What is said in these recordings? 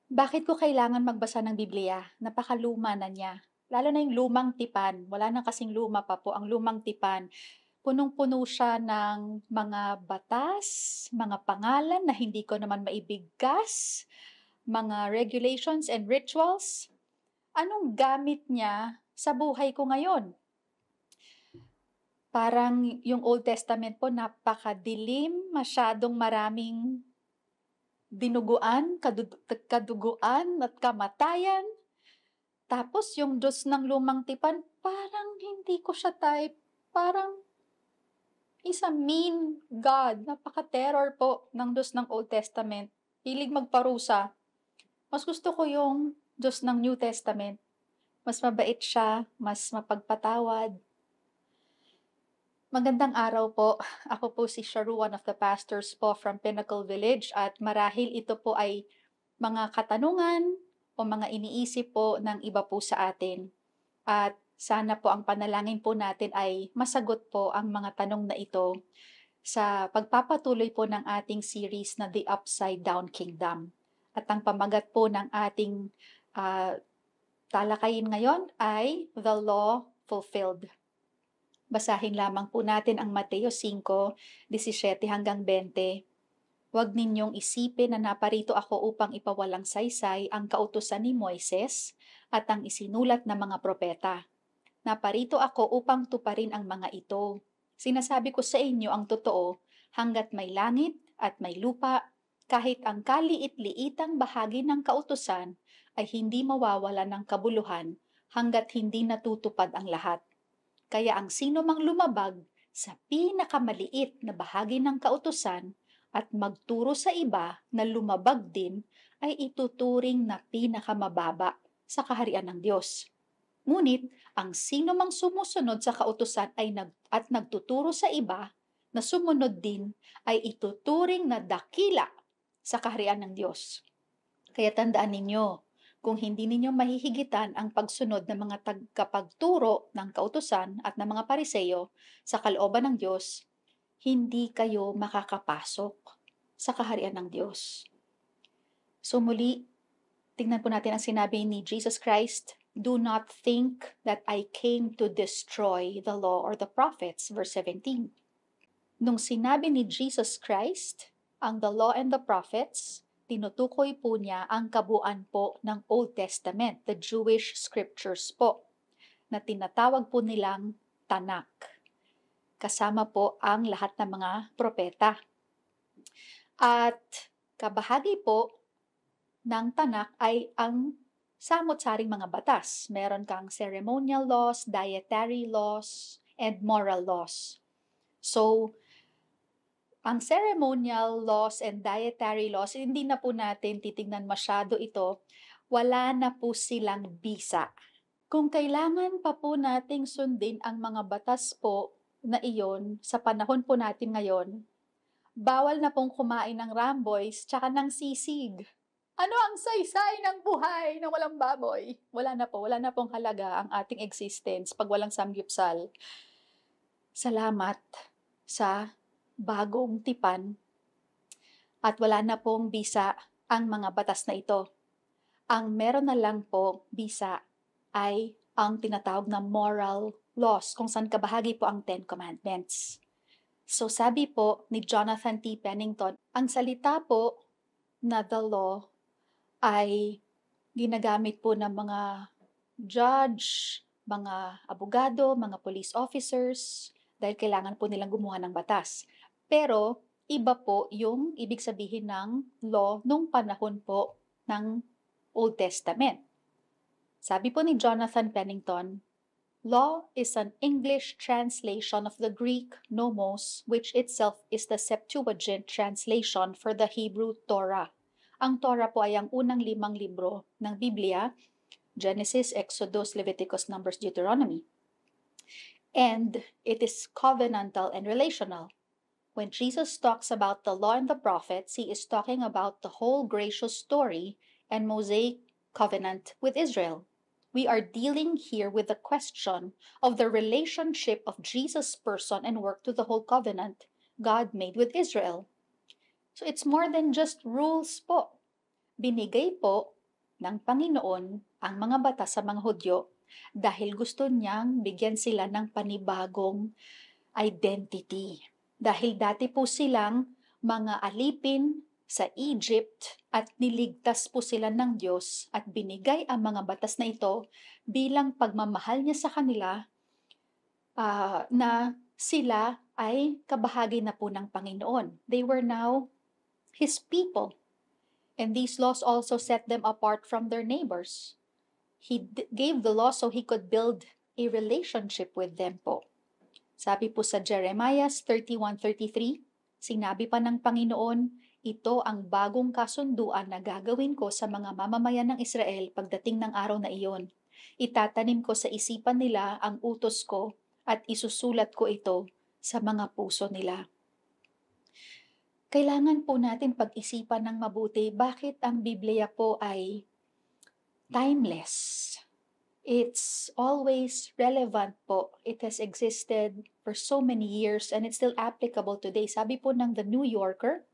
Bakit ko kailangan magbasa ng Biblia? Napakaluma na niya. Lalo na yung lumang tipan, wala na kasing luma pa po ang lumang tipan. Punong-puno siya ng mga batas, mga pangalan na hindi ko naman maibigkas, mga regulations and rituals. Anong gamit niya sa buhay ko ngayon? Parang yung Old Testament po napakadilim, masyadong maraming dinuguan, kaduguan at kamatayan. Tapos yung Diyos ng lumang tipan, parang hindi ko siya type. Parang he's a mean God. Napaka-terror po ng Diyos ng Old Testament. Hilig magparusa. Mas gusto ko yung Diyos ng New Testament. Mas mabait siya, mas mapagpatawad. Magandang araw po. Ako po si Sharu, one of the pastors po from Pinnacle Village at marahil ito po ay mga katanungan o mga iniisip po ng iba po sa atin. At sana po ang panalangin po natin ay masagot po ang mga tanong na ito sa pagpapatuloy po ng ating series na The Upside Down Kingdom. At ang pamagat po ng ating talakayin ngayon ay The Law Fulfilled. Basahin lamang po natin ang Mateo 5:17 hanggang 20. Huwag ninyong isipin na naparito ako upang ipawalang saysay ang kautusan ni Moises at ang isinulat na mga propeta. Naparito ako upang tuparin ang mga ito. Sinasabi ko sa inyo ang totoo, hangga't may langit at may lupa, kahit ang kaliit-liitang bahagi ng kautusan ay hindi mawawala ng kabuluhan hangga't hindi natutupad ang lahat. Kaya ang sino mang lumabag sa pinakamaliit na bahagi ng kautusan at magturo sa iba na lumabag din ay ituturing na pinakamababa sa kaharian ng Diyos. Ngunit ang sino mang sumusunod sa kautusan at nagtuturo sa iba na sumunod din ay ituturing na dakila sa kaharian ng Diyos. Kaya tandaan ninyo, kung hindi ninyo mahihigitan ang pagsunod ng mga tagapagturo ng kautusan at ng mga pariseyo sa kalooban ng Diyos, hindi kayo makakapasok sa kaharian ng Diyos. So muli, tingnan po natin ang sinabi ni Jesus Christ, "Do not think that I came to destroy the law or the prophets," verse 17. Nung sinabi ni Jesus Christ ang the law and the prophets, tinutukoy po niya ang kabuuan po ng Old Testament, the Jewish scriptures po, na tinatawag po nilang Tanakh. Kasama po ang lahat ng mga propeta. At kabahagi po ng Tanakh ay ang samot-saring mga batas. Meron kang ceremonial laws, dietary laws, and moral laws. So, ang ceremonial laws and dietary laws, hindi na po natin titignan masyado ito. Wala na po silang bisa. Kung kailangan pa po nating sundin ang mga batas po na iyon sa panahon po natin ngayon, bawal na pong kumain ng ramboys tsaka ng sisig. Ano ang saysay ng buhay na walang baboy? Wala na pong halaga ang ating existence pag walang samgyupsal. Salamat sa bagong tipan at wala na pong bisa ang mga batas na ito. Ang meron na lang po bisa ay ang tinatawag na moral laws, kung saan kabahagi po ang Ten Commandments. So sabi po ni Jonathan T. Pennington, ang salita po na the law ay ginagamit po ng mga judge, mga abogado, mga police officers, dahil kailangan po nilang gumawa ng batas. Pero iba po yung ibig sabihin ng law nung panahon po ng Old Testament. Sabi po ni Jonathan Pennington, law is an English translation of the Greek nomos, which itself is the Septuagint translation for the Hebrew Torah. Ang Torah po ay ang unang 5 libro ng Biblia, Genesis, Exodus, Leviticus, Numbers, Deuteronomy. And it is covenantal and relational. When Jesus talks about the law and the prophets, he is talking about the whole gracious story and Mosaic covenant with Israel. We are dealing here with the question of the relationship of Jesus' person and work to the whole covenant God made with Israel. So it's more than just rules po. Binigay po ng Panginoon ang mga batas sa mga Hudyo dahil gusto niyang bigyan sila ng panibagong identity. Dahil dati po silang mga alipin sa Egypt at niligtas po sila ng Diyos at binigay ang mga batas na ito bilang pagmamahal niya sa kanila, na sila ay kabahagi na po ng Panginoon. They were now His people. And these laws also set them apart from their neighbors. He gave the law so He could build a relationship with them po. Sabi po sa Jeremiah 31:33, sinabi pa ng Panginoon, ito ang bagong kasunduan na gagawin ko sa mga mamamayan ng Israel pagdating ng araw na iyon. Itatanim ko sa isipan nila ang utos ko at isusulat ko ito sa mga puso nila. Kailangan po natin pag-isipan ng mabuti bakit ang Biblia po ay timeless. It's always relevant po. It has existed for so many years and it's still applicable today. Sabi po ng The New Yorker,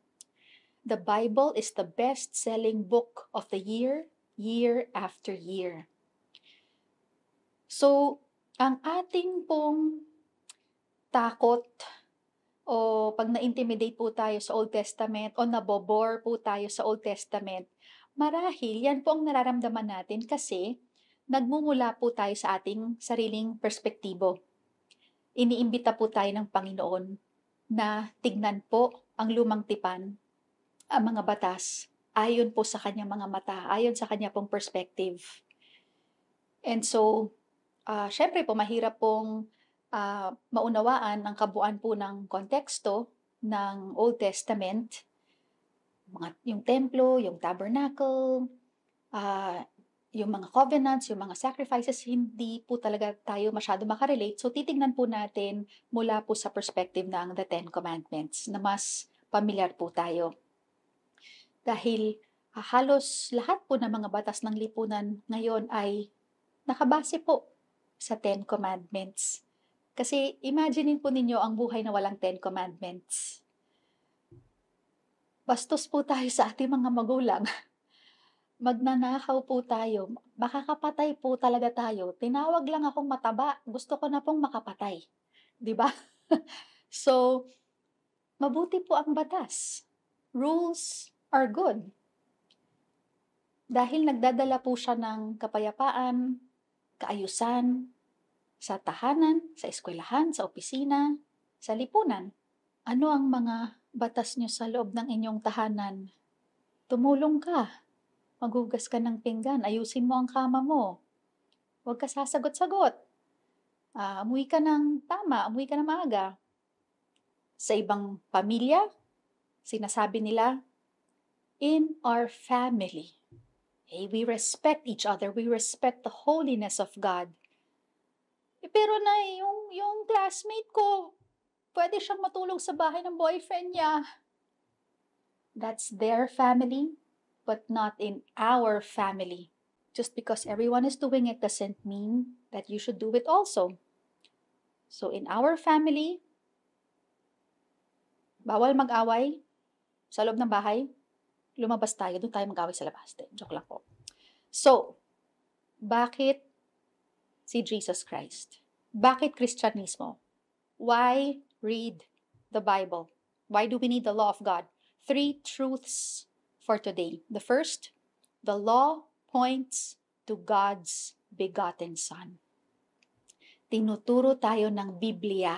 the Bible is the best-selling book of the year, year after year. So, ang ating pong takot o pag na-intimidate po tayo sa Old Testament o nabobore po tayo sa Old Testament, marahil yan po ang nararamdaman natin kasi nagmumula po tayo sa ating sariling perspektibo. Iniimbita po tayo ng Panginoon na tignan po ang lumang tipan, ang mga batas, ayon po sa kanyang mga mata, ayon sa kanya pong perspective. And so, syempre po mahirap pong maunawaan ang kabuuan po ng konteksto ng Old Testament, yung templo, yung tabernacle, yung mga covenants, yung mga sacrifices, hindi po talaga tayo masyado makarelate. So, titignan po natin mula po sa perspective ng the Ten Commandments na mas pamilyar po tayo. Dahil halos lahat po ng mga batas ng lipunan ngayon ay nakabase po sa Ten Commandments. Kasi imaginein po ninyo ang buhay na walang Ten Commandments. Bastos po tayo sa ating mga magulang. Magnanakaw po tayo, makakapatay po talaga tayo. Tinawag lang akong mataba, gusto ko na pong makapatay. 'Di ba? So, mabuti po ang batas. Rules are good. Dahil nagdadala po siya ng kapayapaan, kaayusan, sa tahanan, sa eskwelahan, sa opisina, sa lipunan. Ano ang mga batas niyo sa loob ng inyong tahanan? Tumulong ka. Maghugas ka ng pinggan, ayusin mo ang kama mo. Huwag ka sasagot-sagot. Umuwi ka ng tama, umuwi ka ng maaga. Sa ibang pamilya, sinasabi nila, in our family, we respect each other, we respect the holiness of God. Pero na yung classmate ko, pwede siyang matulog sa bahay ng boyfriend niya. That's their family, but not in our family. Just because everyone is doing it doesn't mean that you should do it also. So in our family, bawal mag-away sa loob ng bahay. Lumabas tayo, doon tayo mag-away sa labas. Joke lang po. So, bakit si Jesus Christ? Bakit Kristyanismo? Why read the Bible? Why do we need the law of God? 3 truths for today. The first, the law points to God's begotten Son. Tinuturo tayo ng Biblia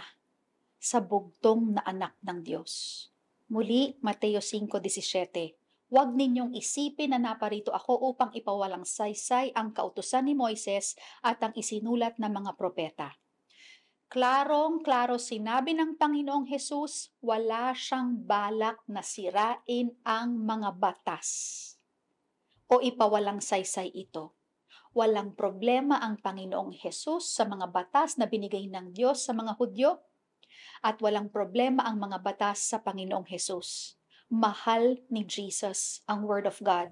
sa bugtong na anak ng Diyos. Muli, Mateo 5:17. Huwag ninyong isipin na naparito ako upang ipawalang saysay ang kautusan ni Moises at ang isinulat ng mga propeta. Klarong-klaro sinabi ng Panginoong Hesus, wala siyang balak na sirain ang mga batas o ipawalang saysay ito. Walang problema ang Panginoong Hesus sa mga batas na binigay ng Diyos sa mga Hudyo at walang problema ang mga batas sa Panginoong Hesus. Mahal ni Jesus ang Word of God.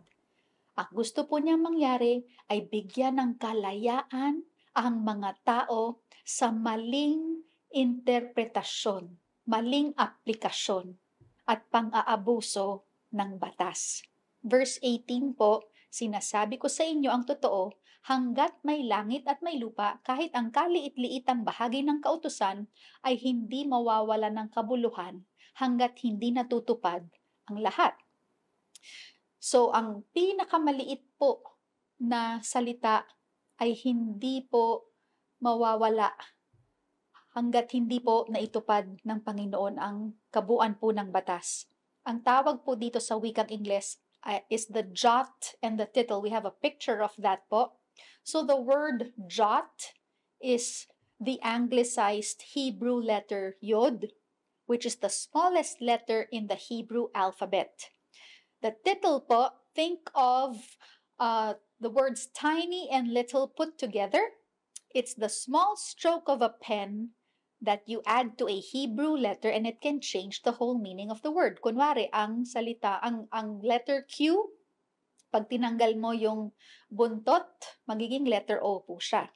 Ang gusto po niyang mangyari ay bigyan ng kalayaan ang mga tao sa maling interpretasyon, maling aplikasyon, at pang-aabuso ng batas. Verse 18 po, Sinasabi ko sa inyo ang totoo, hangga't may langit at may lupa, kahit ang kaliit-liitang bahagi ng kautusan ay hindi mawawala ng kabuluhan hangga't hindi natutupad ang lahat. So, ang pinakamaliit po na salita ay hindi po mawawala hangga't hindi po naitupad ng Panginoon ang kabuuan po ng batas. Ang tawag po dito sa wikang Ingles is the jot and the tittle. We have a picture of that po. So the word jot is the anglicized Hebrew letter yod, which is the smallest letter in the Hebrew alphabet. The tittle po, think of the words tiny and little put together. It's the small stroke of a pen that you add to a Hebrew letter and it can change the whole meaning of the word. Kunwari, ang salita, ang letter Q, pag tinanggal mo yung buntot, magiging letter O po siya.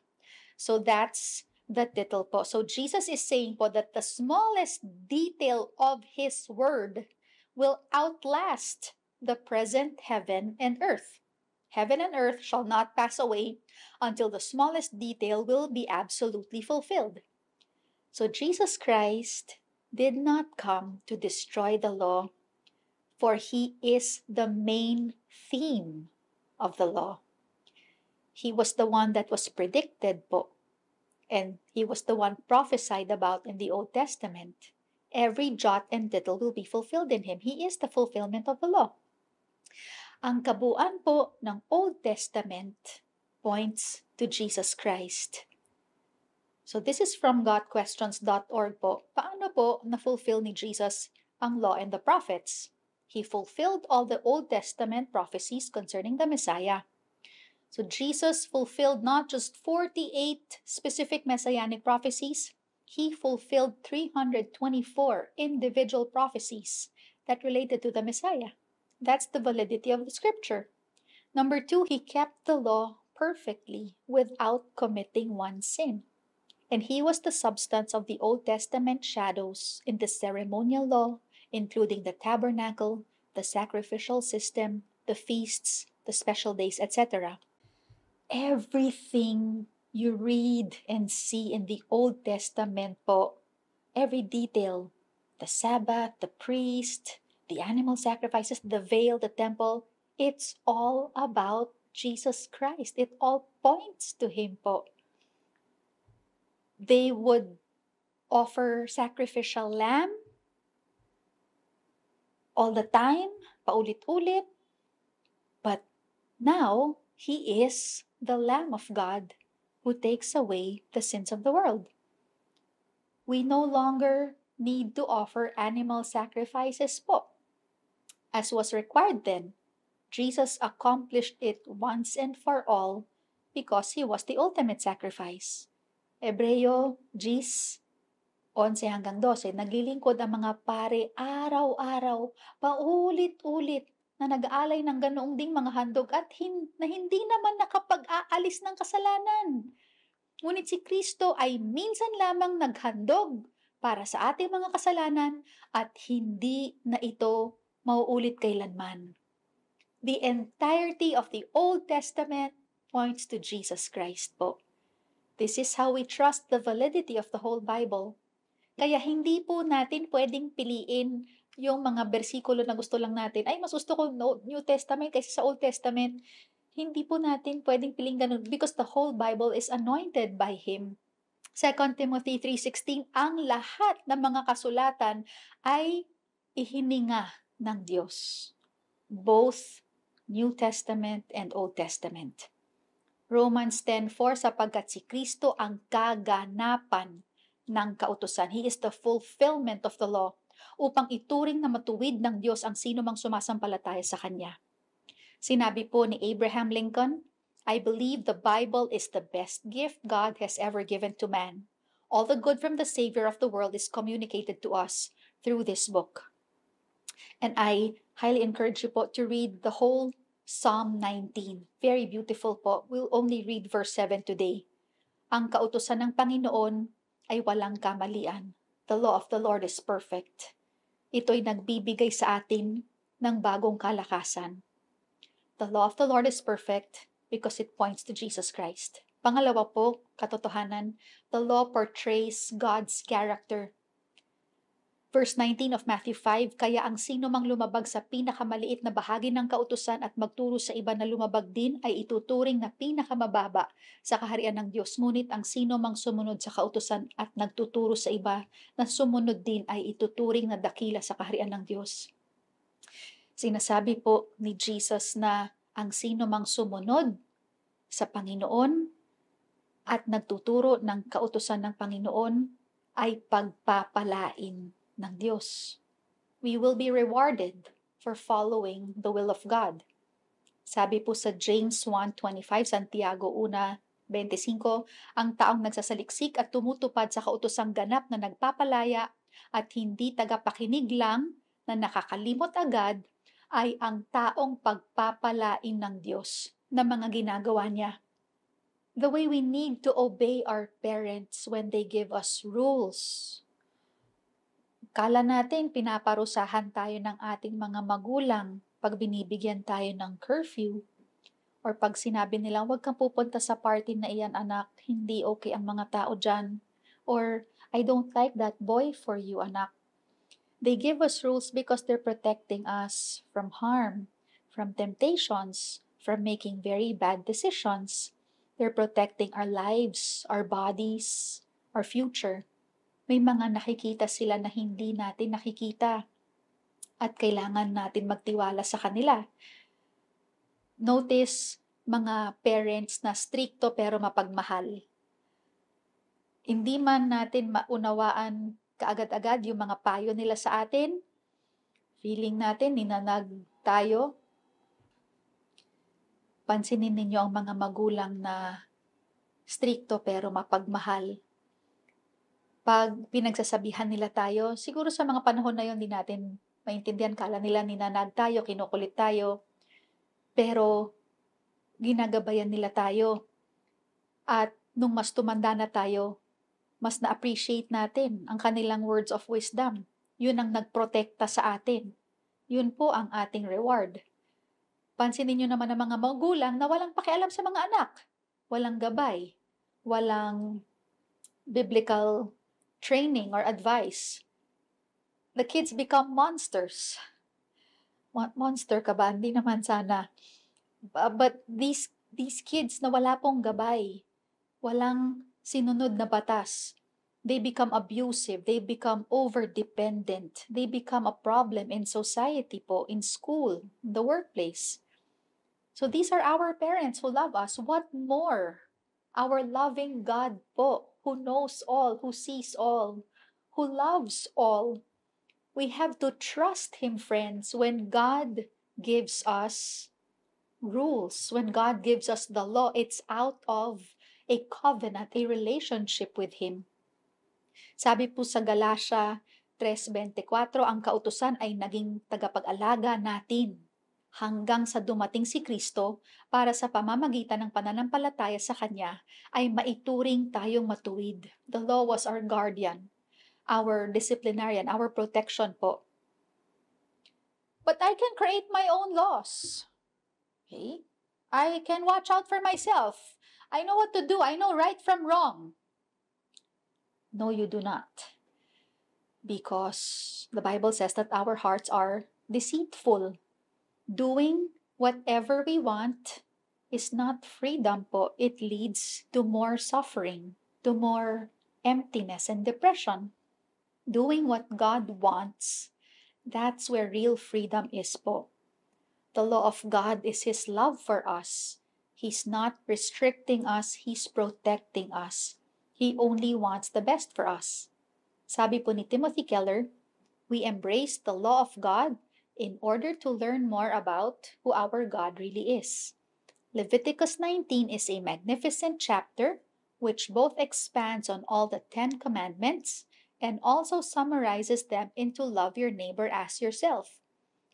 So that's the tittle po. So Jesus is saying po that the smallest detail of His word will outlast the present heaven and earth. Heaven and earth shall not pass away until the smallest detail will be absolutely fulfilled. So Jesus Christ did not come to destroy the law, for He is the main theme of the law. He was the one that was predicted po, and He was the one prophesied about in the Old Testament. Every jot and tittle will be fulfilled in Him. He is the fulfillment of the law. Ang kabuuan po ng Old Testament points to Jesus Christ. So this is from GotQuestions.org po. Paano po na-fulfill ni Jesus ang law and the prophets? He fulfilled all the Old Testament prophecies concerning the Messiah. So Jesus fulfilled not just 48 specific messianic prophecies, He fulfilled 324 individual prophecies that related to the Messiah. That's the validity of the scripture. Number 2, He kept the law perfectly without committing one sin. And He was the substance of the Old Testament shadows in the ceremonial law, including the tabernacle, the sacrificial system, the feasts, the special days, etc. Everything you read and see in the Old Testament po, every detail, the Sabbath, the priest, the animal sacrifices, the veil, the temple, it's all about Jesus Christ. It all points to Him po. They would offer sacrificial lamb all the time, paulit-ulit. But now, He is the Lamb of God who takes away the sins of the world. We no longer need to offer animal sacrifices po, as was required then. Jesus accomplished it once and for all because He was the ultimate sacrifice. Hebreo 10:11 hanggang 12, naglilingkod ang mga pare araw-araw, paulit-ulit na nag-aalay ng ganoong ding mga handog at hindi naman nakapag-aalis ng kasalanan. Ngunit si Kristo ay minsan lamang naghandog para sa ating mga kasalanan at hindi na ito mauulit kailanman. The entirety of the Old Testament points to Jesus Christ po. This is how we trust the validity of the whole Bible. Kaya hindi po natin pwedeng piliin yung mga bersikulo na gusto lang natin. Ay, mas gusto ko New Testament kaysa sa Old Testament. Hindi po natin pwedeng piliin ganun because the whole Bible is anointed by Him. 2 Timothy 3:16, ang lahat ng mga kasulatan ay ihininga ng Diyos. Both New Testament and Old Testament. Romans 10:4, sapagkat si Kristo ang kaganapan ng kautusan. He is the fulfillment of the law upang ituring na matuwid ng Diyos ang sino mang sumasampalataya sa Kanya. Sinabi po ni Abraham Lincoln, I believe the Bible is the best gift God has ever given to man. All the good from the Savior of the world is communicated to us through this book. And I highly encourage you po to read the whole Psalm 19. Very beautiful po. We'll only read verse 7 today. Ang kautusan ng Panginoon ay walang kamalian. The law of the Lord is perfect. Ito'y nagbibigay sa atin ng bagong kalakasan. The law of the Lord is perfect because it points to Jesus Christ. Pangalawa po, katotohanan, the law portrays God's character. Verse 19 of Matthew 5, kaya ang sino mang lumabag sa pinakamaliit na bahagi ng kautusan at magturo sa iba na lumabag din ay ituturing na pinakamababa sa kaharian ng Diyos. Ngunit ang sino mang sumunod sa kautusan at nagtuturo sa iba na sumunod din ay ituturing na dakila sa kaharian ng Diyos. Sinasabi po ni Jesus na ang sino mang sumunod sa Panginoon at nagtuturo ng kautusan ng Panginoon ay pagpapalain ng Diyos. We will be rewarded for following the will of God. Sabi po sa James 1:25, Santiago 1:25, ang taong nagsasaliksik at tumutupad sa kautosang ganap na nagpapalaya at hindi tagapakinig lang na nakakalimot agad ay ang taong pagpapalain ng Diyos na mga ginagawa niya. The way we need to obey our parents when they give us rules. Kala natin pinaparusahan tayo ng ating mga magulang pag binibigyan tayo ng curfew or pag sinabi nila, huwag kang pupunta sa party na iyan anak, hindi okay ang mga tao dyan. Or, I don't like that boy for you anak. They give us rules because they're protecting us from harm, from temptations, from making very bad decisions. They're protecting our lives, our bodies, our future. May mga nakikita sila na hindi natin nakikita at kailangan natin magtiwala sa kanila. Notice mga parents na stricto pero mapagmahal. Hindi man natin maunawaan kaagad-agad yung mga payo nila sa atin. Feeling natin, ninanag tayo. Pansinin ninyo ang mga magulang na stricto pero mapagmahal. Pag pinagsasabihan nila tayo, siguro sa mga panahon na yun, di natin maintindihan, kala nila ninanag tayo, kinukulit tayo, pero ginagabayan nila tayo. At nung mas tumanda na tayo, mas na-appreciate natin ang kanilang words of wisdom. Yun ang nagprotekta sa atin. Yun po ang ating reward. Pansinin nyo naman ang mga magulang na walang pakialam sa mga anak. Walang gabay, walang biblical training or advice. The kids become monsters. Monster ka ba? Hindi naman sana. But these kids na wala pong gabay, walang sinunod na batas, they become abusive, they become over-dependent, they become a problem in society po, in school, in the workplace. So these are our parents who love us. What more? Our loving God po, who knows all, who sees all, who loves all. We have to trust Him, friends, when God gives us rules, when God gives us the law, it's out of a covenant, a relationship with Him. Sabi po sa Galatia 3:24, ang kautusan ay naging tagapag-alaga natin hanggang sa dumating si Kristo para sa pamamagitan ng pananampalataya sa Kanya ay maituring tayong matuwid. The law was our guardian, our disciplinarian, our protection po. But I can create my own laws. Okay? I can watch out for myself. I know what to do. I know right from wrong. No, you do not. Because the Bible says that our hearts are deceitful. Doing whatever we want is not freedom po. It leads to more suffering, to more emptiness and depression. Doing what God wants, that's where real freedom is po. The law of God is His love for us. He's not restricting us, He's protecting us. He only wants the best for us. Sabi po ni Timothy Keller, we embrace the law of God in order to learn more about who our God really is. Leviticus 19 is a magnificent chapter which both expands on all the 10 commandments and also summarizes them into love your neighbor as yourself.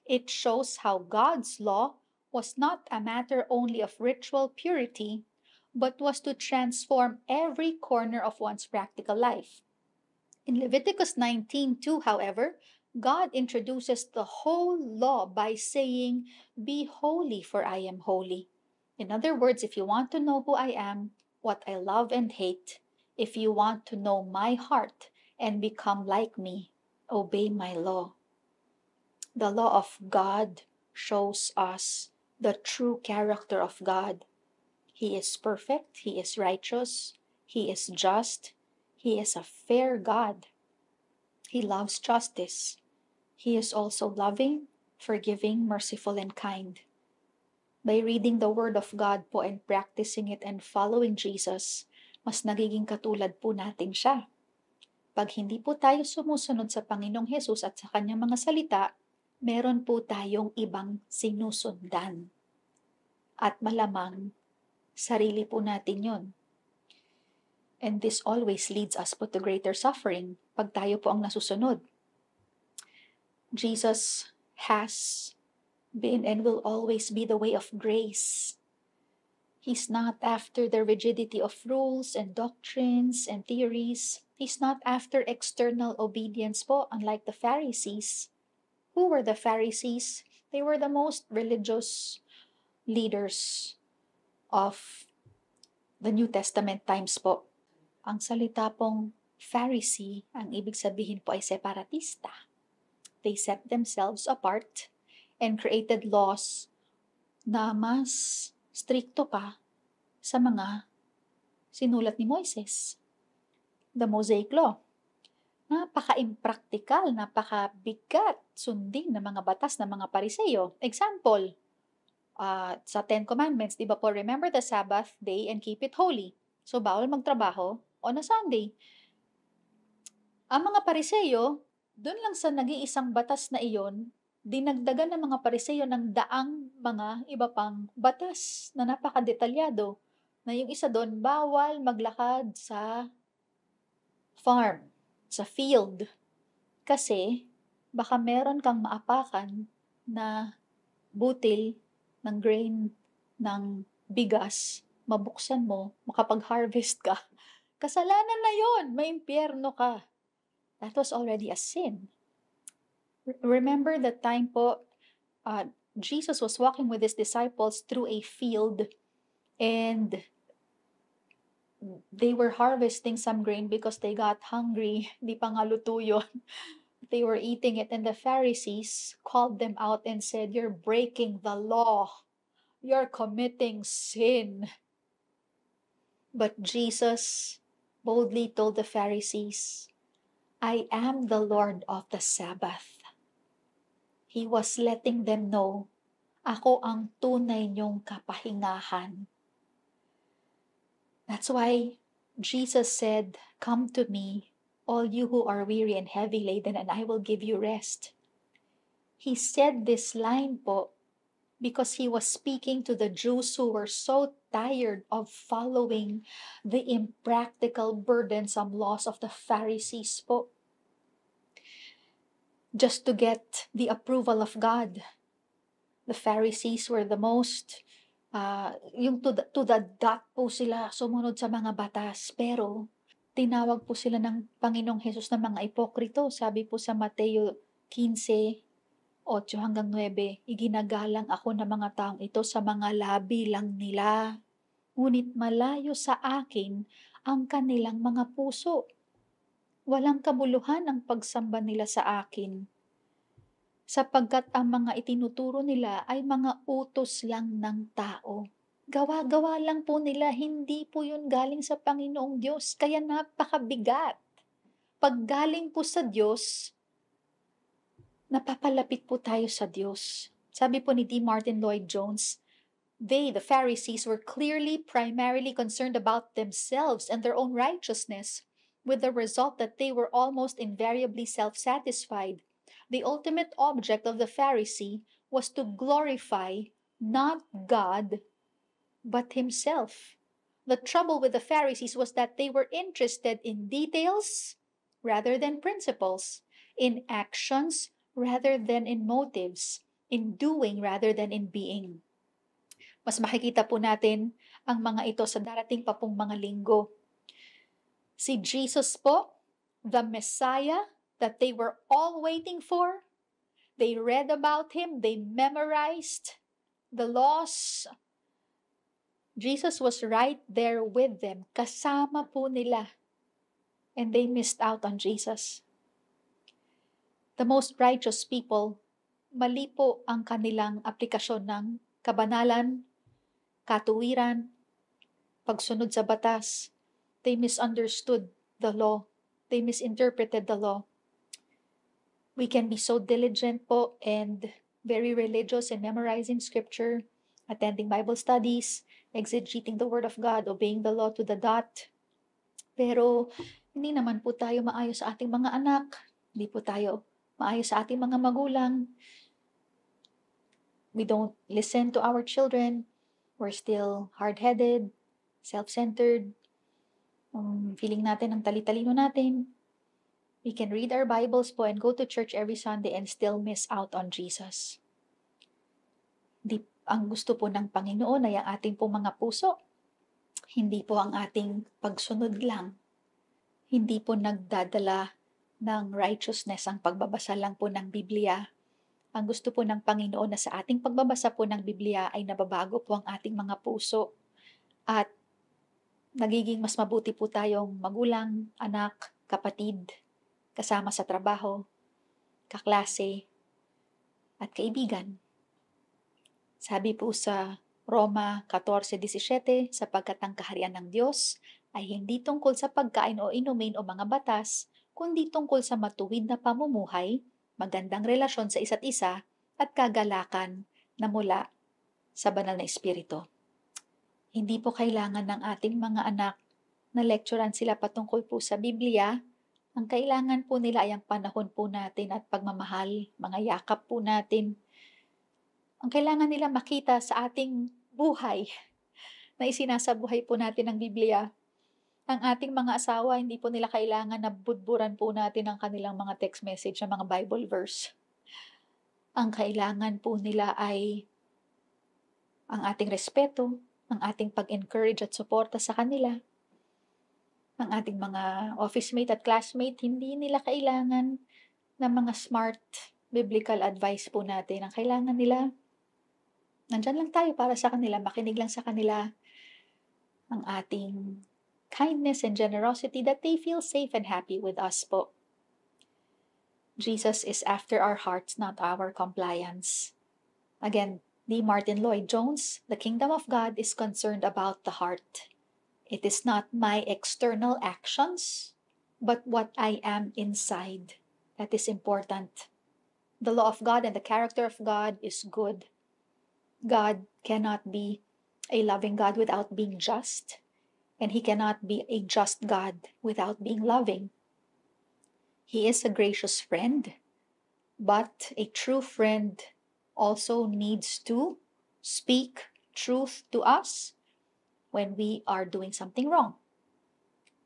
It shows how God's law was not a matter only of ritual purity, but was to transform every corner of one's practical life. In Leviticus 19:2, however, God introduces the whole law by saying, "Be holy, for I am holy." In other words, if you want to know who I am, what I love and hate, if you want to know my heart and become like me, obey my law. The law of God shows us the true character of God. He is perfect, He is righteous, He is just, He is a fair God. He loves justice. He is also loving, forgiving, merciful, and kind. By reading the Word of God po and practicing it and following Jesus, mas nagiging katulad po natin siya. Pag hindi po tayo sumusunod sa Panginoong Hesus at sa kanyang mga salita, meron po tayong ibang sinusundan. At malamang, sarili po natin yon. And this always leads us po to greater suffering pag tayo po ang nasusunod. Jesus has been and will always be the way of grace. He's not after the rigidity of rules and doctrines and theories. He's not after external obedience po, unlike the Pharisees. Who were the Pharisees? They were the most religious leaders of the New Testament times po. Ang salita pong Pharisee, ang ibig sabihin po ay separatista. They set themselves apart and created laws na mas strikto pa sa mga sinulat ni Moises. The Mosaic Law. Napaka-impractical, napaka-bigat sundin ng mga batas ng mga Pariseyo. Example, sa Ten Commandments, di ba po, remember the Sabbath day and keep it holy. So, bawal magtrabaho on a Sunday. Ang mga Pariseyo, doon lang sa nag-iisang batas na iyon, dinagdagan ng mga Pariseyo ng daang mga iba pang batas na napakadetalyado. Na yung isa doon, bawal maglakad sa farm, sa field. Kasi, baka meron kang maapakan na butil ng grain ng bigas, mabuksan mo, makapag-harvest ka. Kasalanan na yon, may impyerno ka. That was already a sin. Remember the time po, Jesus was walking with his disciples through a field and they were harvesting some grain because they got hungry. Di pa nga luto yun. They were eating it and the Pharisees called them out and said, "You're breaking the law. You're committing sin." But Jesus boldly told the Pharisees, "I am the Lord of the Sabbath." He was letting them know, ako ang tunay niyong kapahingahan. That's why Jesus said, "Come to me, all you who are weary and heavy laden, and I will give you rest." He said this line po because he was speaking to the Jews who were so tired of following the impractical, burdensome laws of the Pharisees po, just to get the approval of God. The Pharisees were the most, yung to the dot po sila sumunod sa mga batas. Pero, tinawag po sila ng Panginoong Hesus na mga ipokrito. Sabi po sa Mateo 15:8-9, "Iginagalang ako ng mga taong ito sa mga labi lang nila. Ngunit malayo sa akin ang kanilang mga puso. Walang kabuluhan ang pagsamba nila sa akin. Sapagkat ang mga itinuturo nila ay mga utos lang ng tao." Gawa-gawa lang po nila, hindi po yun galing sa Panginoong Diyos, kaya napakabigat. Pag galing po sa Diyos, napapalapit po tayo sa Diyos. Sabi po ni D. Martin Lloyd-Jones, they, the Pharisees, were clearly primarily concerned about themselves and their own righteousness, with the result that they were almost invariably self-satisfied. The ultimate object of the Pharisee was to glorify not God, but himself. The trouble with the Pharisees was that they were interested in details rather than principles, in actions rather than in motives, in doing rather than in being. Mas makikita po natin ang mga ito sa darating pa pong mga linggo. Si Jesus po, the Messiah, that they were all waiting for. They read about him, they memorized the laws. Jesus was right there with them, kasama po nila, and they missed out on Jesus. The most righteous people, mali po ang kanilang aplikasyon ng kabanalan, katuwiran, pagsunod sa batas. They misunderstood the law. They misinterpreted the law. We can be so diligent po and very religious in memorizing scripture, attending Bible studies, exegeting the Word of God, obeying the law to the dot. Pero hindi naman po tayo maayos sa ating mga anak. Hindi po tayo maayos sa ating mga magulang. We don't listen to our children. We're still hard-headed, self-centered. Feeling natin ang tali-talino natin. We can read our Bibles po and go to church every Sunday and still miss out on Jesus. Ang gusto po ng Panginoon ay ang ating pong mga puso. Hindi po ang ating pagsunod lang. Hindi po nagdadala ng righteousness ang pagbabasa lang po ng Biblia. Ang gusto po ng Panginoon na sa ating pagbabasa po ng Biblia ay nababago po ang ating mga puso at nagiging mas mabuti po tayong magulang, anak, kapatid, kasama sa trabaho, kaklase, at kaibigan. Sabi po sa Roma 14:17, sapagkat ang kaharian ng Diyos ay hindi tungkol sa pagkain o inumin o mga batas, kundi tungkol sa matuwid na pamumuhay, magandang relasyon sa isa't isa, at kagalakan na mula sa banal na Espiritu. Hindi po kailangan ng ating mga anak na lecturean sila patungkol po sa Biblia. Ang kailangan po nila ay ang panahon po natin at pagmamahal, mga yakap po natin. Ang kailangan nila makita sa ating buhay na isinasabuhay po natin ng Biblia. Ang ating mga asawa, hindi po nila kailangan na budburan po natin ang kanilang mga text message na mga Bible verse. Ang kailangan po nila ay ang ating respeto, ang ating pag-encourage at suporta sa kanila. Ang ating mga office mate at classmate, hindi nila kailangan ng mga smart biblical advice po natin. Ang kailangan nila, nandyan lang tayo para sa kanila, makinig lang sa kanila ang ating kindness and generosity that they feel safe and happy with us po. Jesus is after our hearts, not our compliance. Again, D. Martin Lloyd-Jones, the kingdom of God is concerned about the heart. It is not my external actions, but what I am inside. That is important. The law of God and the character of God is good. God cannot be a loving God without being just, and He cannot be a just God without being loving. He is a gracious friend, but a true friend also needs to speak truth to us when we are doing something wrong.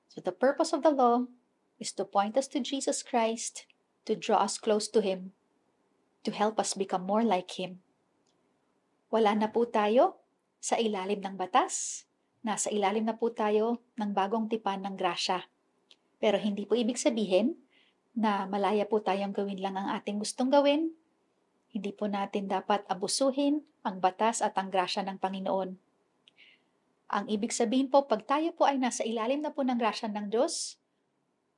So the purpose of the law is to point us to Jesus Christ, to draw us close to Him, to help us become more like Him. Wala na po tayo sa ilalim ng batas. Nasa ilalim na po tayo ng bagong tipan ng grasya. Pero hindi po ibig sabihin na malaya po tayong gawin lang ang ating gustong gawin. Hindi po natin dapat abusuhin ang batas at ang grasya ng Panginoon. Ang ibig sabihin po, pag tayo po ay nasa ilalim na po ng grasya ng Diyos,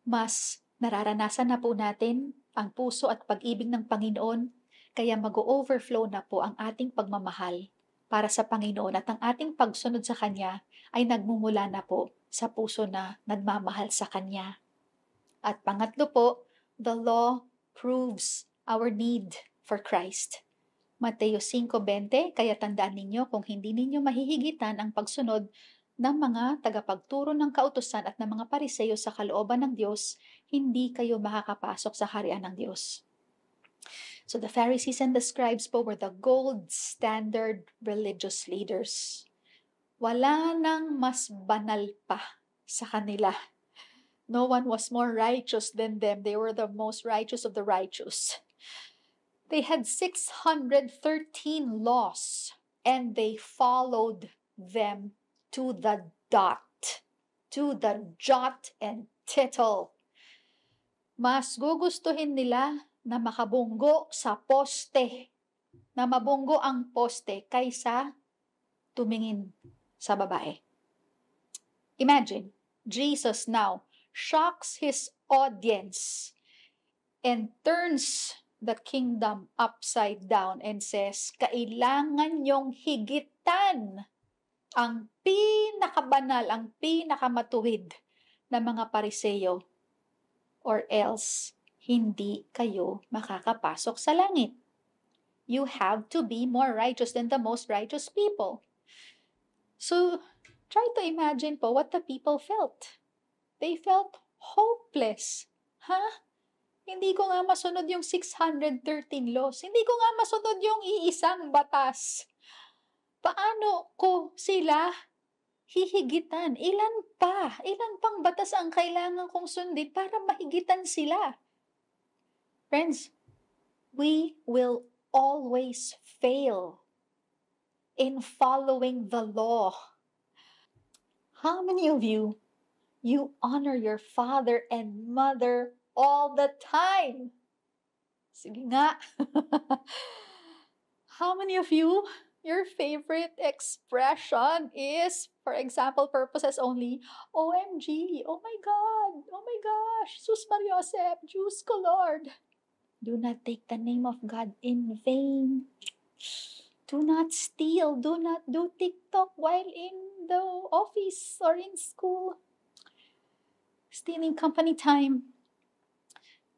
mas nararanasan na po natin ang puso at pag-ibig ng Panginoon, kaya mag-overflow na po ang ating pagmamahal para sa Panginoon at ang ating pagsunod sa Kanya ay nagmumula na po sa puso na nagmamahal sa Kanya. At pangatlo po, the law proves our need for Christ. Mateo 5:20, kaya tandaan ninyo kung hindi ninyo mahihigitan ang pagsunod ng mga tagapagturo ng kautusan at ng mga Pariseyo sa kalooban ng Diyos, hindi kayo makakapasok sa harian ng Diyos. So the Pharisees and the scribes po were the gold standard religious leaders. Wala nang mas banal pa sa kanila. No one was more righteous than them. They were the most righteous of the righteous. They had 613 laws, and they followed them to the dot, to the jot and tittle. Mas gugustuhin nila na makabunggo sa poste, na mabunggo ang poste kaysa tumingin sa babae. Imagine, Jesus now shocks his audience and turns the kingdom upside down and says, kailangan niyong higitan ang pinakabanal, ang pinakamatuwid na mga Pariseo or else hindi kayo makakapasok sa langit. You have to be more righteous than the most righteous people. So, try to imagine po what the people felt. They felt hopeless. Hindi ko nga masunod yung 613 laws. Hindi ko nga masunod yung iisang batas. Paano ko sila hihigitan? Ilan pang batas ang kailangan kong sundin para mahigitan sila? Friends, we will always fail in following the law. How many of you honor your father and mother all the time? Sige nga. How many of you, your favorite expression is, for example purposes only, OMG, oh my God, oh my gosh, Sus Mariosep, Diyos ko Lord. Do not take the name of God in vain. Do not steal. Do not do TikTok while in the office or in school. Stealing company time.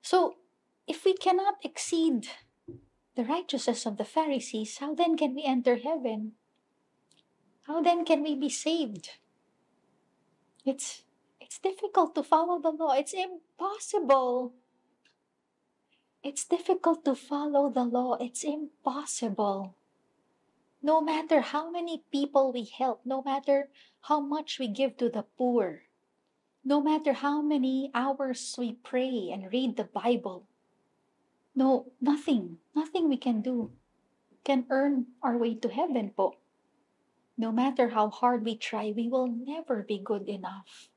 So, if we cannot exceed the righteousness of the Pharisees, how then can we enter heaven? How then can we be saved? It's difficult to follow the law. It's impossible. It's difficult to follow the law. It's impossible. No matter how many people we help, no matter how much we give to the poor, no matter how many hours we pray and read the Bible, nothing we can do can earn our way to heaven po. No matter how hard we try, we will never be good enough.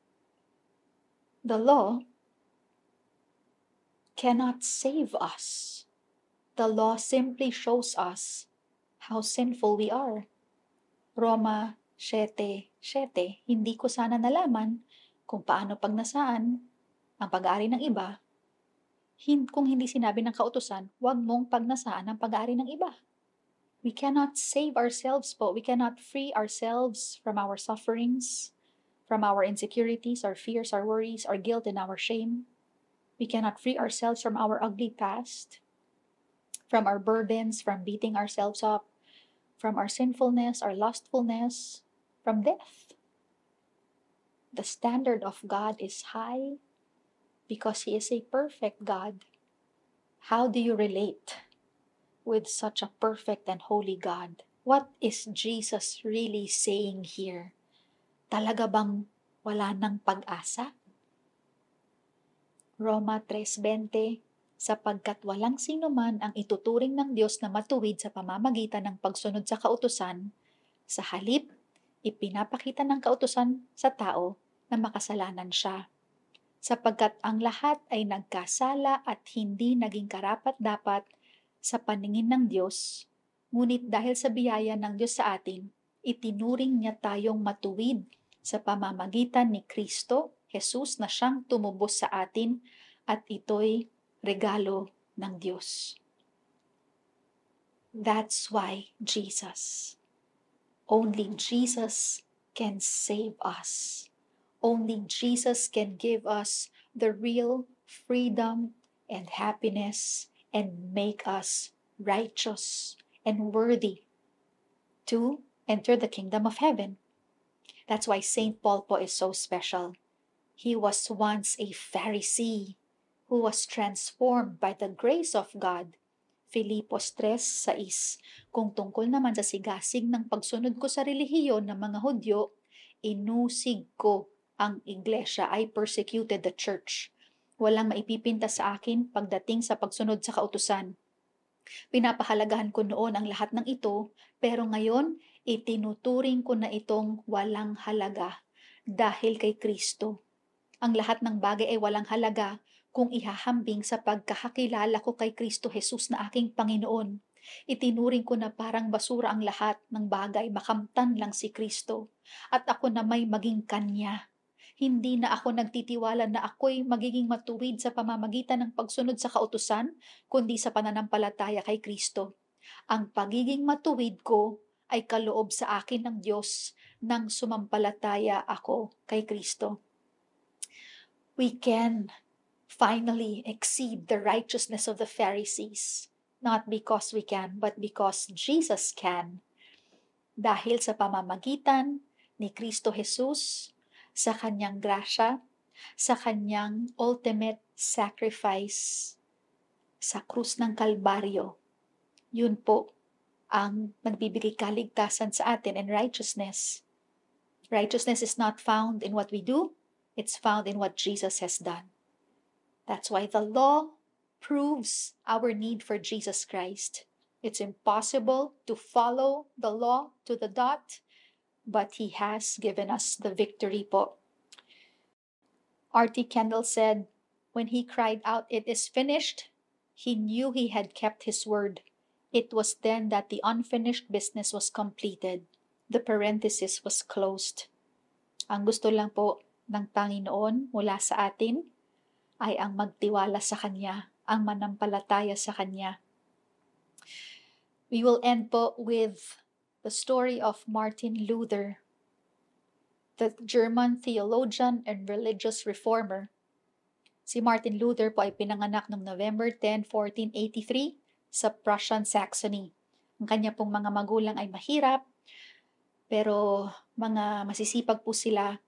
The law cannot save us. The law simply shows us how sinful we are. Roma 7:7, hindi ko sana nalaman kung paano pagnasaan ang pag-aari ng iba, kung hindi sinabi ng kautusan, huwag mong pagnasaan ang pag-aari ng iba. We cannot save ourselves po. We cannot free ourselves from our sufferings, from our insecurities, our fears, our worries, our guilt, and our shame. We cannot free ourselves from our ugly past, from our burdens, from beating ourselves up, from our sinfulness, our lustfulness, from death. The standard of God is high because He is a perfect God. How do you relate with such a perfect and holy God? What is Jesus really saying here? Talaga bang wala nang pag-asa? Roma 3:20, sapagkat walang sino man ang ituturing ng Diyos na matuwid sa pamamagitan ng pagsunod sa kautusan, sa halip, ipinapakita ng kautusan sa tao na makasalanan siya. Sapagkat ang lahat ay nagkasala at hindi naging karapat-dapat sa paningin ng Diyos, ngunit dahil sa biyaya ng Diyos sa atin, itinuring niya tayong matuwid sa pamamagitan ni Kristo Jesus na siyang tumubos sa atin at ito'y regalo ng Diyos. That's why only Jesus can save us. Only Jesus can give us the real freedom and happiness and make us righteous and worthy to enter the kingdom of heaven. That's why St. Paul po is so special. He was once a Pharisee who was transformed by the grace of God. Filipos 3:6, kung tungkol naman sa sigasig ng pagsunod ko sa relihiyon ng mga Hudyo, inusig ko ang iglesia, I persecuted the church. Walang maipipinta sa akin pagdating sa pagsunod sa kautusan. Pinapahalagahan ko noon ang lahat ng ito, pero ngayon, itinuturing ko na itong walang halaga dahil kay Kristo. Ang lahat ng bagay ay walang halaga kung ihahambing sa pagkakakilala ko kay Kristo Jesus na aking Panginoon. Itinuring ko na parang basura ang lahat ng bagay, makamtan lang si Kristo. At ako na may maging Kanya. Hindi na ako nagtitiwala na ako'y magiging matuwid sa pamamagitan ng pagsunod sa kautusan, kundi sa pananampalataya kay Kristo. Ang pagiging matuwid ko ay kaloob sa akin ng Diyos nang sumampalataya ako kay Kristo. We can finally exceed the righteousness of the Pharisees, not because we can, but because Jesus can. Dahil sa pamamagitan ni Kristo Jesus, sa kanyang grasya, sa kanyang ultimate sacrifice sa krus ng Kalbaryo. Yun po ang nagbibigay kaligtasan sa atin and righteousness. Righteousness is not found in what we do, it's found in what Jesus has done. That's why the law proves our need for Jesus Christ. It's impossible to follow the law to the dot, but He has given us the victory po. R.T. Kendall said, when He cried out, "It is finished," He knew He had kept His word. It was then that the unfinished business was completed. The parenthesis was closed. Ang gusto lang po ng Panginoon mula sa atin ay ang magtiwala sa Kanya, ang manampalataya sa Kanya. We will end po with the story of Martin Luther, the German theologian and religious reformer. Si Martin Luther po ay pinanganak noong November 10, 1483 sa Prussian Saxony. Ang kanya pong mga magulang ay mahirap, pero mga masisipag po sila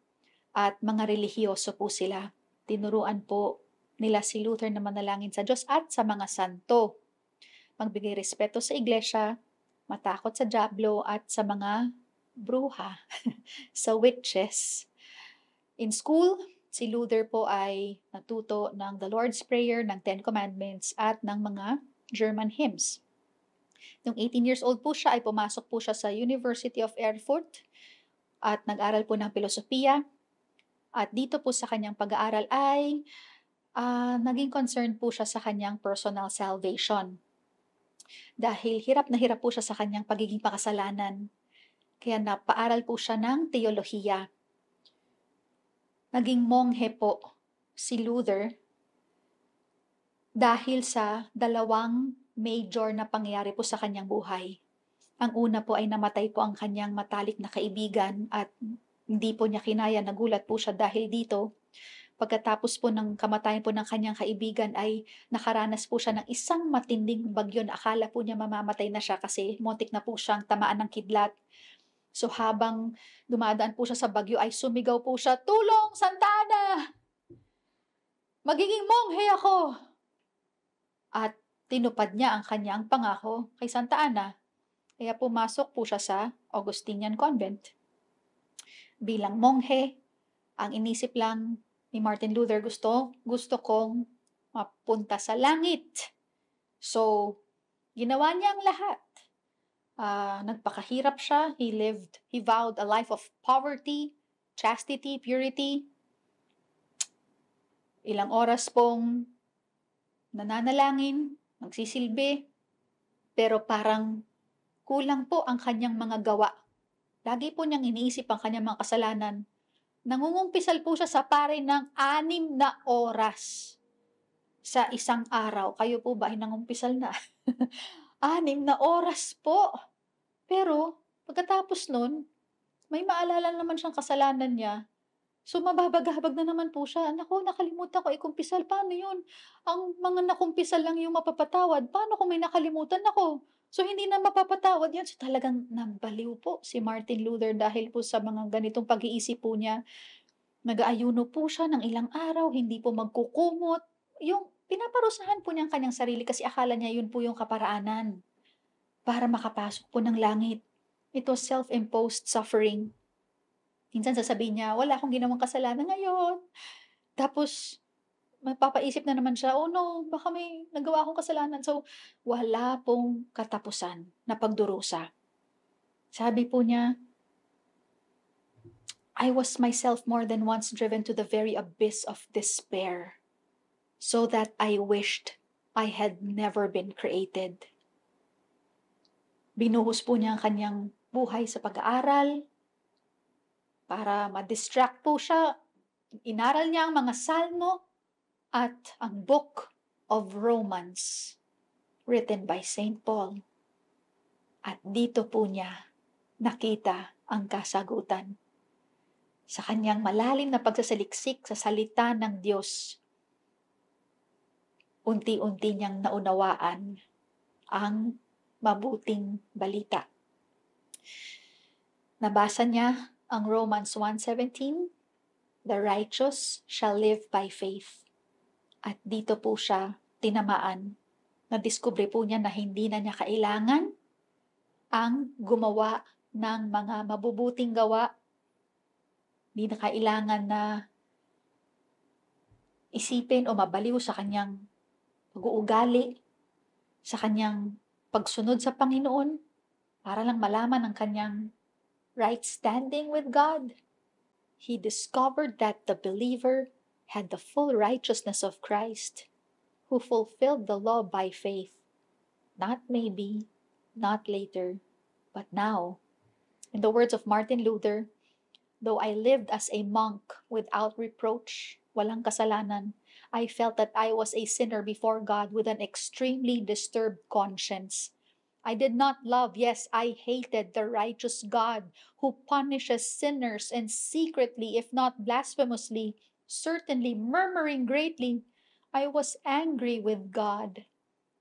at mga relihiyoso po sila. Tinuruan po nila si Luther na manalangin sa Diyos at sa mga santo. Magbigay respeto sa iglesia, matakot sa dyablo at sa mga bruha, sa witches. In school, si Luther po ay natuto ng the Lord's Prayer, ng Ten Commandments at ng mga German hymns. Nung 18 years old po siya ay pumasok po siya sa University of Erfurt at nag-aral po ng filosofiya. At dito po sa kanyang pag-aaral ay naging concerned po siya sa kanyang personal salvation. Dahil hirap na hirap po siya sa kanyang pagiging pakasalanan. Kaya napaaral po siya ng teolohiya. Naging monghe po si Luther dahil sa dalawang major na pangyayari po sa kanyang buhay. Ang una po ay namatay po ang kanyang matalik na kaibigan at hindi po niya kinaya, nagulat po siya dahil dito. Pagkatapos po ng kamatayan po ng kanyang kaibigan ay nakaranas po siya ng isang matinding bagyo na akala po niya mamamatay na siya kasi muntik na po siyang tamaan ng kidlat. So habang dumadaan po siya sa bagyo ay sumigaw po siya, "Tulong, Santa Ana! Magiging monghe ako!" At tinupad niya ang kanyang pangako kay Santa Ana. Kaya pumasok po siya sa Augustinian Convent. Bilang monghe, ang inisip lang ni Martin Luther, gusto kong mapunta sa langit. So, ginawa niya ang lahat. Nagpakahirap siya. He vowed a life of poverty, chastity, purity. Ilang oras pong nananalangin, magsisilbi, pero parang kulang po ang kanyang mga gawa. Lagi po niyang iniisip ang kanyang mga kasalanan. Nangungumpisal po siya sa pare ng 6 na oras sa isang araw. Kayo po ba ay nangumpisal na? 6 na oras po. Pero pagkatapos nun, may maalala naman siyang kasalanan niya. So mababagabag na naman po siya. Naku, nakalimutan ko ikumpisal. Paano yun? Ang mga nakumpisal lang yung mapapatawad. Paano kung may nakalimutan ako? So hindi na mapapatawad yan. So talagang nabaliw po si Martin Luther dahil po sa mga ganitong pag-iisip po niya. Nag-aayuno po siya ng ilang araw, hindi po magkukumot. Yung pinaparusahan po niya ang kanyang sarili kasi akala niya yun po yung kaparaanan para makapasok po ng langit. Ito self-imposed suffering. Minsan sasabihin niya, wala akong ginawang kasalanan ngayon. Tapos, mapapaisip na naman siya, oh no, baka may nagawa akong kasalanan. So, wala pong katapusan na pagdurusa. Sabi po niya, I was myself more than once driven to the very abyss of despair. so that I wished I had never been created. Binuhos po niya ang kanyang buhay sa pag-aaral para ma-distract po siya. Inaral niya ang mga salmo at ang Book of Romans written by Saint Paul. At dito po niya nakita ang kasagutan. Sa kanyang malalim na pagsasaliksik sa salita ng Diyos, unti-unti niyang naunawaan ang mabuting balita. Nabasa niya ang Romans 1:17, "The righteous shall live by faith." At dito po siya tinamaan. Nadiskubre po niya na hindi na niya kailangan ang gumawa ng mga mabubuting gawa. Hindi na kailangan na isipin o mabaliw sa kanyang pag-uugali, sa kanyang pagsunod sa Panginoon, para lang malaman ang kanyang right standing with God. He discovered that the believer had the full righteousness of Christ, who fulfilled the law by faith, not maybe, not later, but now. In the words of Martin Luther, "Though I lived as a monk without reproach, walang kasalanan, I felt that I was a sinner before God with an extremely disturbed conscience. I did not love, yes, I hated the righteous God who punishes sinners, and secretly, if not blasphemously, certainly murmuring greatly, I was angry with God.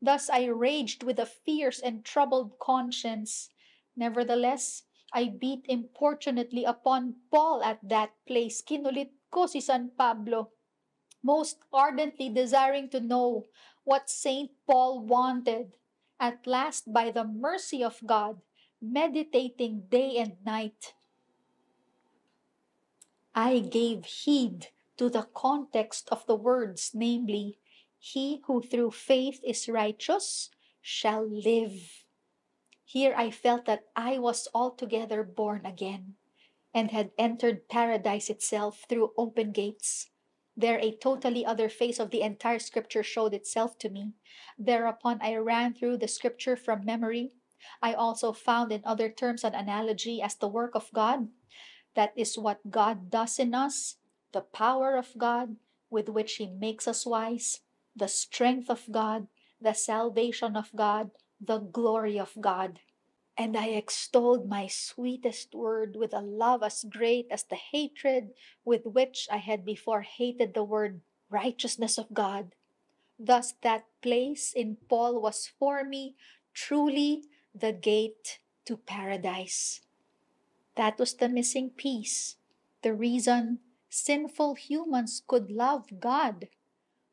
Thus I raged with a fierce and troubled conscience. Nevertheless, I beat importunately upon Paul at that place. Kinulit ko si San Pablo, most ardently desiring to know what Saint Paul wanted. At last, by the mercy of God, meditating day and night, I gave heed to the context of the words, namely, he who through faith is righteous shall live. Here I felt that I was altogether born again, and had entered paradise itself through open gates. There a totally other face of the entire scripture showed itself to me. Thereupon I ran through the scripture from memory. I also found in other terms an analogy as the work of God. That is what God does in us, the power of God with which He makes us wise, the strength of God, the salvation of God, the glory of God. And I extolled my sweetest word with a love as great as the hatred with which I had before hated the word righteousness of God. Thus that place in Paul was for me truly the gate to paradise. That was the missing piece, the reason sinful humans could love God,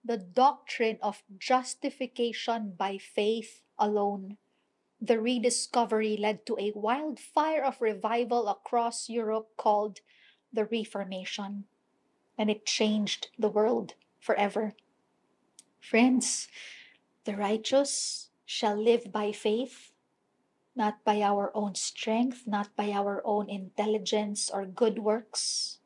the doctrine of justification by faith alone. The rediscovery led to a wildfire of revival across Europe called the Reformation, and it changed the world forever. Friends, the righteous shall live by faith, not by our own strength, not by our own intelligence or good works,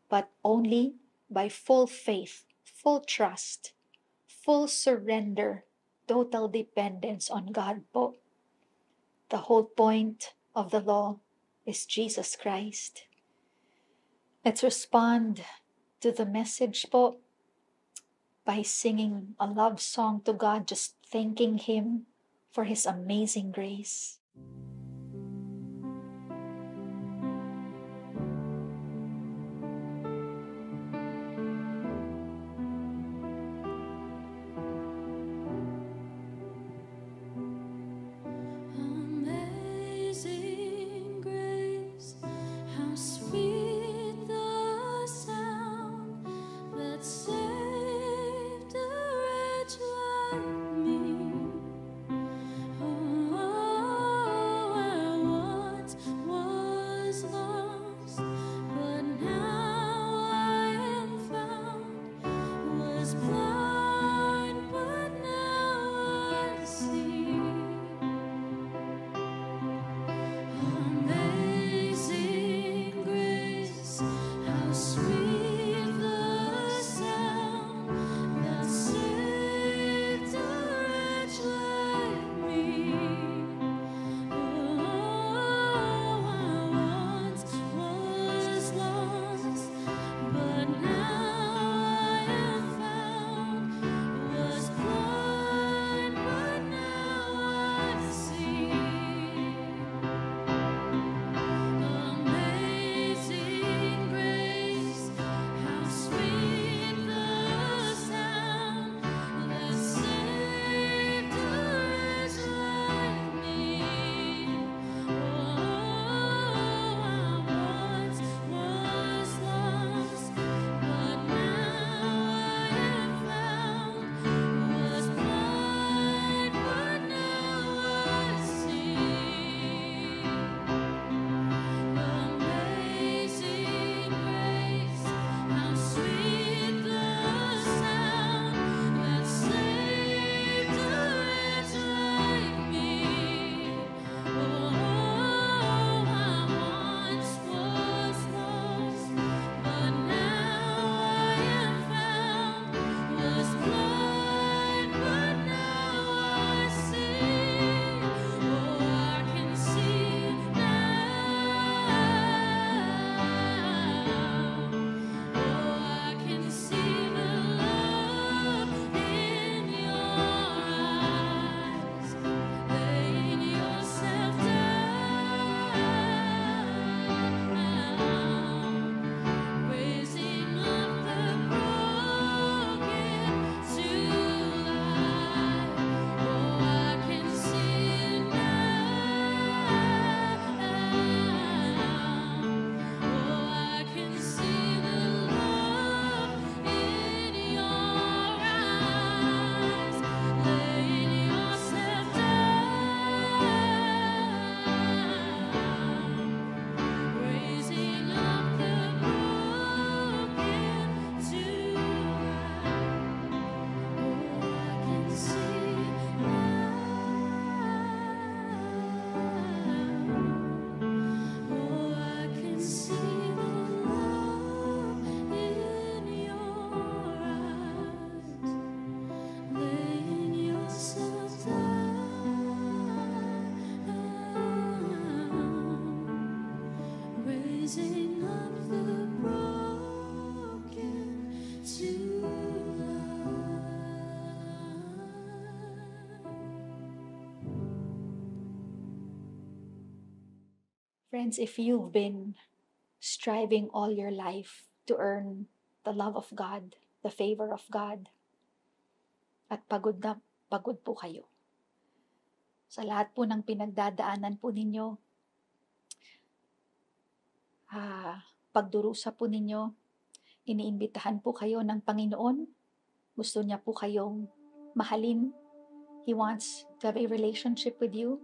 but only by full faith, full trust, full surrender, total dependence on God po. The whole point of the law is Jesus Christ. Let's respond to the message po by singing a love song to God, just thanking Him for His amazing grace. Amazing grace, how sweet the sound that saved a wretch like me. Oh, raising up the broken to life. Friends, if you've been striving all your life to earn the love of God, the favor of God, at pagod na pagod po kayo sa lahat po ng pinagdadaanan po ninyo, pagdurusa po ninyo, iniimbitahan po kayo ng Panginoon. Gusto niya po kayong mahalin. He wants to have a relationship with you.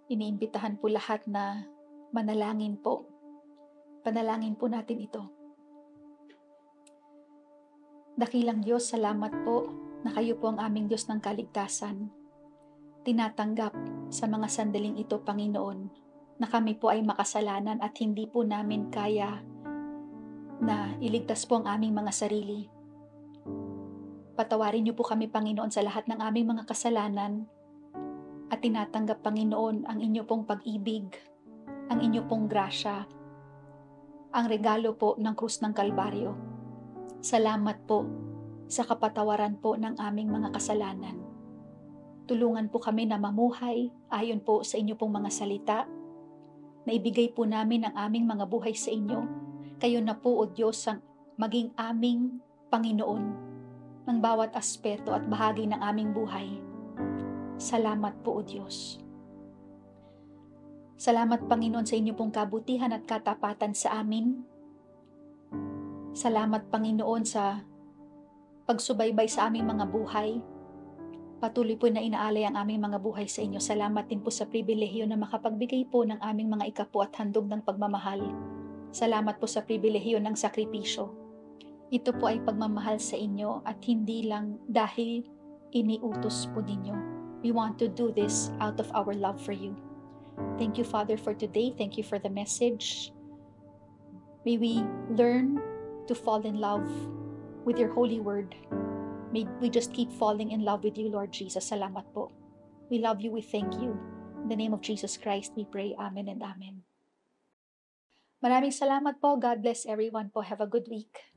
Iniimbitahan po lahat na manalangin po. Panalangin po natin ito. Dakilang Diyos, salamat po na kayo po ang aming Diyos ng kaligtasan. Tinatanggap sa mga sandaling ito, Panginoon, na kami po ay makasalanan at hindi po namin kaya na iligtas po ang aming mga sarili. Patawarin niyo po kami, Panginoon, sa lahat ng aming mga kasalanan at tinatanggap, Panginoon, ang inyo pong pag-ibig, ang inyo pong grasya, ang regalo po ng krus ng Kalbaryo. Salamat po sa kapatawaran po ng aming mga kasalanan. Tulungan po kami na mamuhay ayon po sa inyo pong mga salita, na ibigay po namin ang aming mga buhay sa inyo. Kayo na po, O Diyos, ang maging aming Panginoon ng bawat aspeto at bahagi ng aming buhay. Salamat po, O Diyos. Salamat, Panginoon, sa inyo pong kabutihan at katapatan sa amin. Salamat, Panginoon, sa pagsubaybay sa aming mga buhay. Patuloy po na inaalay ang aming mga buhay sa inyo. Salamat din po sa pribilehyo na makapagbigay po ng aming mga ikapo at handog ng pagmamahal. Salamat po sa pribilehyo ng sakripisyo. Ito po ay pagmamahal sa inyo at hindi lang dahil iniutos po ninyo. We want to do this out of our love for you. Thank you, Father, for today. Thank you for the message. May we learn to fall in love with your holy word. May we just keep falling in love with you, Lord Jesus. Salamat po. We love you. We thank you. In the name of Jesus Christ, we pray. Amen and amen. Maraming salamat po. God bless everyone po. Have a good week.